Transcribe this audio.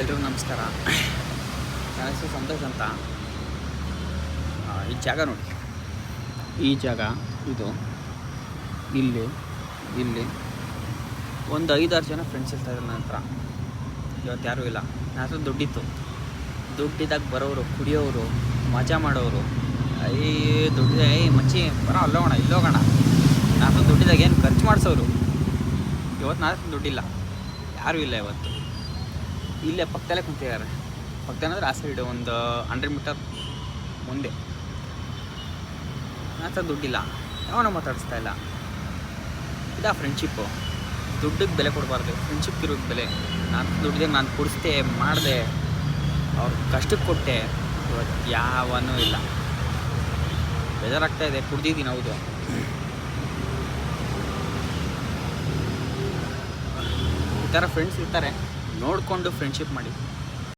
ಎಲ್ರಿಗೂ ನಮಸ್ಕಾರ. ನನ್ನ ಹೆಸರು ಸಂತೋಷ್ ಅಂತ. ಈ ಜಾಗ ನೋಡಿ, ಈ ಜಾಗ ಇದು ಇಲ್ಲಿ ಒಂದು 5-6 ಜನ ಫ್ರೆಂಡ್ಸ್ ಇರ್ತಾಯಿದ್ರು ನನ್ನ ಹತ್ರ. ಇವತ್ತು ಯಾರೂ ಇಲ್ಲ. ನನ್ನ ಹತ್ರ ದುಡ್ಡಿದ್ದಾಗ ಬರೋರು, ಕುಡಿಯೋರು, ಮಜಾ ಮಾಡೋರು. ದುಡ್ಡಿದೆ ಮಚ್ಚಿ ಬರೋ ಅಲ್ಲೋಗೋಣ ಇಲ್ಲೋಗೋಣ. ನನ್ನ ಹತ್ರ ದುಡ್ಡಿದಾಗ ಏನು ಖರ್ಚು ಮಾಡಿಸೋರು. ಇವತ್ತು ನನ್ನ ಹತ್ರ ದುಡ್ಡಿಲ್ಲ, ಯಾರೂ ಇಲ್ಲ ಇವತ್ತು. ಇಲ್ಲೇ ಪಕ್ಕದಲ್ಲೇ ಕುಂತಿದ್ದಾರೆ. ಪಕ್ಕದಂದ್ರೆ ಆ ಸೈಡು ಒಂದು 100 ಮೀಟರ್ ಮುಂದೆ. ನನ್ನ ಹತ್ರ ದುಡ್ಡಿಲ್ಲ, ಯಾವನೋ ಮಾತಾಡಿಸ್ತಾ ಇಲ್ಲ. ಇದಾ ಫ್ರೆಂಡ್ಶಿಪ್ಪು. ದುಡ್ಡಿಗೆ ಬೆಲೆ ಕೊಡಬಾರ್ದು, ಫ್ರೆಂಡ್ಶಿಪ್ ಇರೋಕ್ಕೆ ಬೆಲೆ. ನಾನು ದುಡ್ಡಿಗೆ ನಾನು ಕೊಡಿಸ್ದೆ, ಮಾಡಿದೆ, ಅವ್ರ ಕಷ್ಟಕ್ಕೆ ಕೊಟ್ಟೆ. ಇವತ್ತು ಯಾವನೂ ಇಲ್ಲ. ಬೇಜಾರಾಗ್ತಾಯಿದೆ. ಕುಡ್ದಿದ್ದೀನಿ, ಹೌದು. ಈ ಥರ ಫ್ರೆಂಡ್ಸ್ ಇರ್ತಾರೆ, ನೋಡಿಕೊಂಡು ಫ್ರೆಂಡ್ಶಿಪ್ ಮಾಡಿ.